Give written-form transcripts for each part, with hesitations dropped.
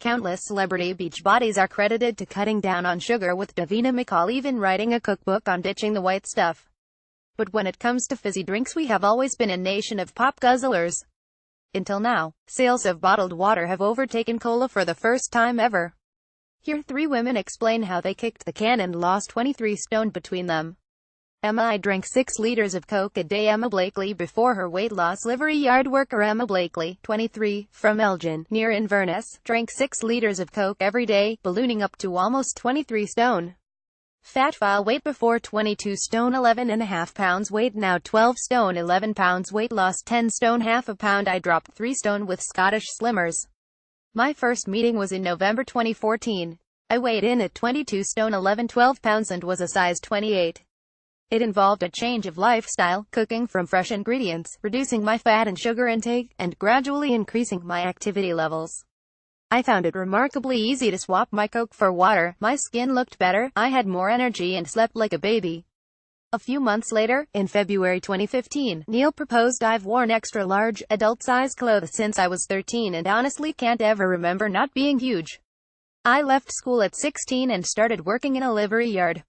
Countless celebrity beach bodies are credited to cutting down on sugar, with Davina McCall even writing a cookbook on ditching the white stuff. But when it comes to fizzy drinks, we have always been a nation of pop guzzlers. Until now, sales of bottled water have overtaken cola for the first time ever. Here, three women explain how they kicked the can and lost 23 stone between them. Emma: I drank 6 liters of Coke a day. Emma Blakely before her weight loss. Livery yard worker Emma Blakely, 23, from Elgin, near Inverness, drank 6 liters of Coke every day, ballooning up to almost 23 stone. Fat file: weight before 22 stone 11.5 pounds, weight now 12 stone 11 pounds, weight loss 10 stone half a pound. I dropped 3 stone with Scottish Slimmers. My first meeting was in November 2014. I weighed in at 22 stone 12 pounds and was a size 28. It involved a change of lifestyle, cooking from fresh ingredients, reducing my fat and sugar intake, and gradually increasing my activity levels. I found it remarkably easy to swap my Coke for water. My skin looked better, I had more energy and slept like a baby. A few months later, in February 2015, Neil proposed. I've worn extra large, adult-size clothes since I was 13 and honestly can't ever remember not being huge. I left school at 16 and started working in a livery yard.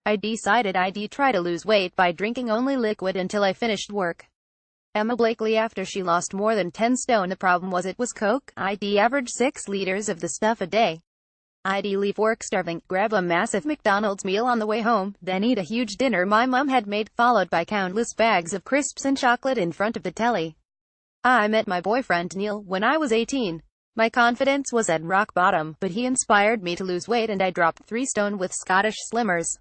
I decided I'd try to lose weight by drinking only liquid until I finished work. Emma Blakely: after she lost more than 10 stone, the problem was it was Coke. I'd average 6 liters of the stuff a day. I'd leave work starving, grab a massive McDonald's meal on the way home, then eat a huge dinner my mom had made, followed by countless bags of crisps and chocolate in front of the telly. I met my boyfriend Neil when I was 18. My confidence was at rock bottom, but he inspired me to lose weight and I dropped 3 stone with Scottish Slimmers.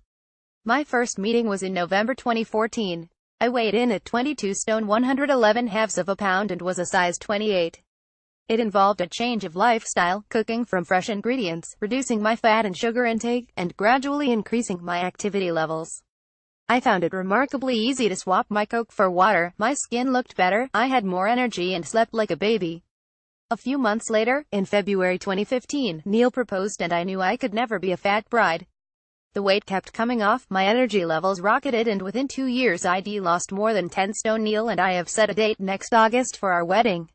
My first meeting was in November 2014. I weighed in at 22 stone 111.5 pounds and was a size 28. It involved a change of lifestyle, cooking from fresh ingredients, reducing my fat and sugar intake, and gradually increasing my activity levels. I found it remarkably easy to swap my Coke for water. My skin looked better, I had more energy and slept like a baby. A few months later, in February 2015, Neil proposed and I knew I could never be a fat bride. The weight kept coming off, my energy levels rocketed, and within 2 years I'd lost more than 10 stone. Neil and I have set a date next August for our wedding.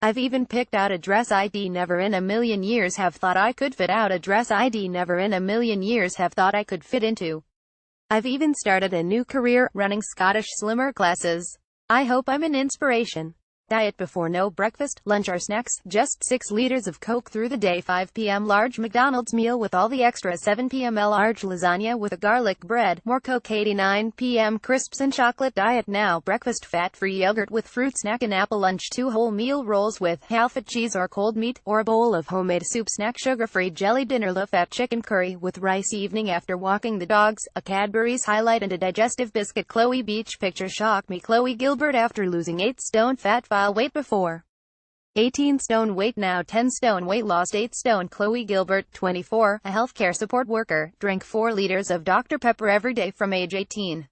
I've even picked out a dress I'd never in a million years have thought I could fit out, a dress I'd never in a million years have thought I could fit into. I've even started a new career, running Scottish Slimmer classes. I hope I'm an inspiration. Diet before: no breakfast, lunch or snacks, just 6 liters of Coke through the day. 5 p.m. large McDonald's meal with all the extra. 7 p.m. large lasagna with a garlic bread, more Coke. 9 p.m. crisps and chocolate. Diet now: breakfast fat-free yogurt with fruit snack and apple. Lunch 2 whole meal rolls with half-a cheese or cold meat, or a bowl of homemade soup. Snack: sugar-free jelly. Dinner: low-fat chicken curry with rice. Evening after walking the dogs, a Cadbury's Highlight and a digestive biscuit. Chloe beach picture: shock me. Chloe Gilbert after losing 8 stone. Fat file: weight before 18 stone, weight now 10 stone, weight lost 8 stone. Chloe Gilbert, 24, a healthcare support worker, drank 4 liters of Dr. Pepper every day from age 18.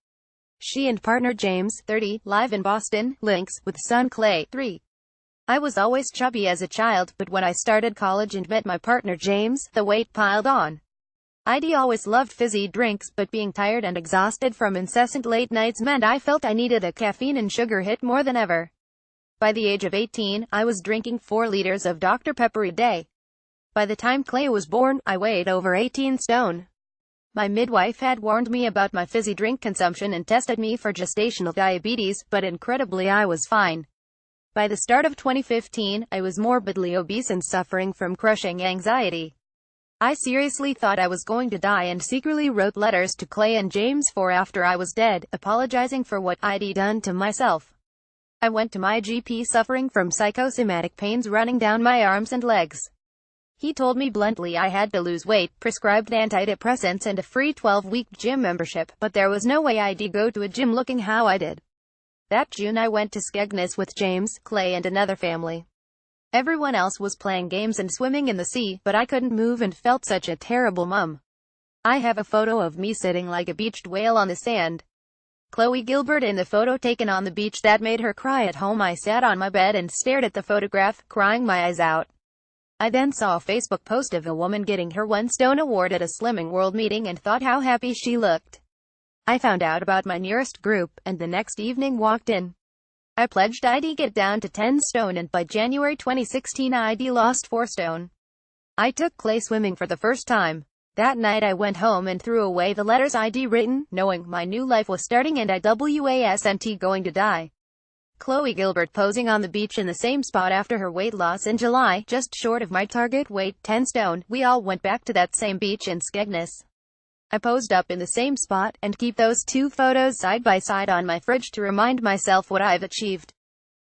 She and partner James, 30, live in Boston, links, with son Clay, 3. I was always chubby as a child, but when I started college and met my partner James, the weight piled on. I'd always loved fizzy drinks, but being tired and exhausted from incessant late nights meant I felt I needed a caffeine and sugar hit more than ever. By the age of 18, I was drinking 4 liters of Dr. Pepper a day. By the time Clay was born, I weighed over 18 stone. My midwife had warned me about my fizzy drink consumption and tested me for gestational diabetes, but incredibly I was fine. By the start of 2015, I was morbidly obese and suffering from crushing anxiety. I seriously thought I was going to die and secretly wrote letters to Clay and James for after I was dead, apologizing for what I'd done to myself. I went to my GP suffering from psychosomatic pains running down my arms and legs. He told me bluntly I had to lose weight, prescribed antidepressants and a free 12-week gym membership, but there was no way I'd go to a gym looking how I did. That June I went to Skegness with James, Clay and another family. Everyone else was playing games and swimming in the sea, but I couldn't move and felt such a terrible mum. I have a photo of me sitting like a beached whale on the sand. Chloe Gilbert in the photo taken on the beach that made her cry at home. I sat on my bed and stared at the photograph, crying my eyes out. I then saw a Facebook post of a woman getting her 1 stone award at a Slimming World meeting and thought how happy she looked. I found out about my nearest group, and the next evening walked in. I pledged I'd get down to 10 stone, and by January 2016 I'd lost 4 stone. I took clay swimming for the first time. That night I went home and threw away the letters I'd written, knowing my new life was starting and I wasn't going to die. Chloe Gilbert posing on the beach in the same spot after her weight loss in July, just short of my target weight, 10 stone. We all went back to that same beach in Skegness. I posed up in the same spot, and keep those two photos side by side on my fridge to remind myself what I've achieved.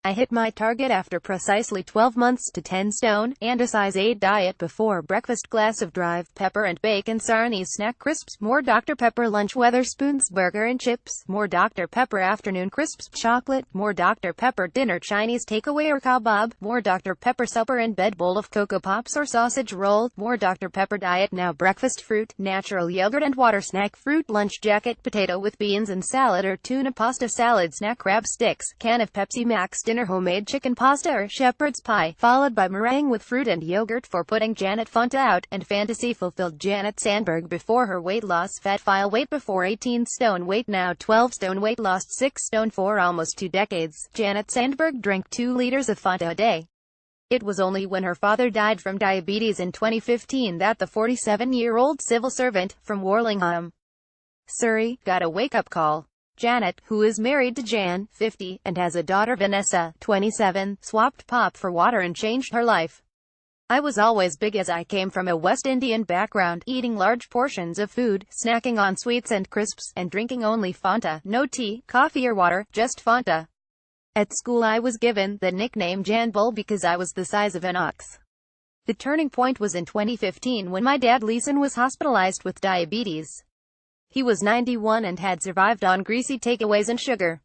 I hit my target after precisely 12 months to 10 stone, and a size 8 diet before breakfast, glass of dried pepper and bacon sarnies, snack crisps, more Dr. Pepper lunch, Weatherspoons, burger and chips, more Dr. Pepper afternoon crisps, chocolate, more Dr. Pepper dinner, Chinese takeaway or kebab, more Dr. Pepper supper in bed, bowl of Cocoa Pops or sausage roll, more Dr. Pepper diet now, breakfast fruit, natural yogurt and water, snack fruit lunch jacket, potato with beans and salad or tuna pasta salad, snack crab sticks, can of Pepsi Max, dinner homemade chicken pasta or shepherd's pie, followed by meringue with fruit and yogurt for putting Janet Fanta out, and fantasy-fulfilled Janet Sandberg before her weight loss, fat file weight before 18 stone, weight now 12 stone, weight lost 6 stone for almost 2 decades. Janet Sandberg drank 2 liters of Fanta a day. It was only when her father died from diabetes in 2015 that the 47-year-old civil servant, from Warlingham, Surrey, got a wake-up call. Janet, who is married to Jan, 50, and has a daughter Vanessa, 27, swapped pop for water and changed her life. I was always big as I came from a West Indian background, eating large portions of food, snacking on sweets and crisps, and drinking only Fanta, no tea, coffee or water, just Fanta. At school I was given the nickname Jan Bull because I was the size of an ox. The turning point was in 2015 when my dad Leeson was hospitalized with diabetes. He was 91 and had survived on greasy takeaways and sugar.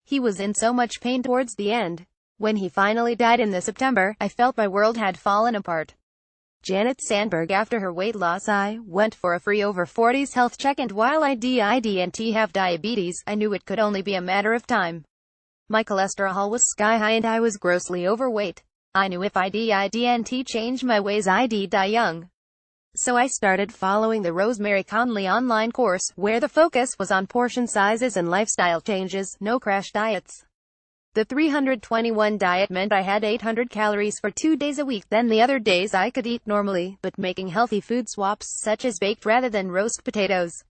He was in so much pain towards the end. When he finally died in the September, I felt my world had fallen apart. Janet Sandberg. After her weight loss, I went for a free over 40s health check, and while I didn't have diabetes, I knew it could only be a matter of time. My cholesterol was sky high and I was grossly overweight. I knew if I didn't change my ways I'd die young. So I started following the Rosemary Conley online course, where the focus was on portion sizes and lifestyle changes, no crash diets. The 321 diet meant I had 800 calories for 2 days a week, then the other days I could eat normally, but making healthy food swaps such as baked rather than roast potatoes.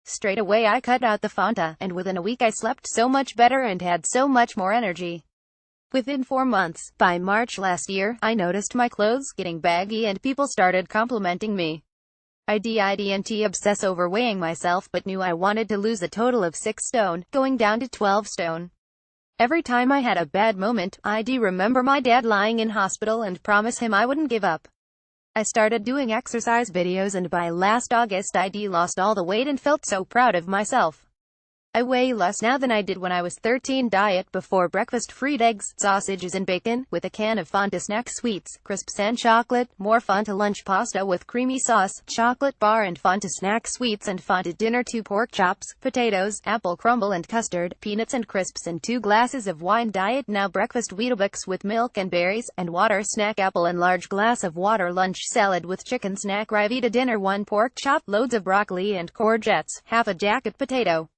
Straight away I cut out the Fanta, and within a week I slept so much better and had so much more energy. Within 4 months, by March last year, I noticed my clothes getting baggy and people started complimenting me. I didn't obsess over weighing myself, but knew I wanted to lose a total of 6 stone, going down to 12 stone. Every time I had a bad moment, I'd remember my dad lying in hospital and promise him I wouldn't give up. I started doing exercise videos, and by last August I'd lost all the weight and felt so proud of myself. I weigh less now than I did when I was 13. Diet before breakfast: fried eggs, sausages and bacon, with a can of Fanta snack sweets, crisps and chocolate, more Fanta lunch, pasta with creamy sauce, chocolate bar and Fanta snack sweets and Fanta dinner, 2 pork chops, potatoes, apple crumble and custard, peanuts and crisps and 2 glasses of wine. Diet now: breakfast Weetabix with milk and berries, and water, snack apple and large glass of water, lunch salad with chicken, snack Rivita dinner, 1 pork chop, loads of broccoli and courgettes, half a jacket potato.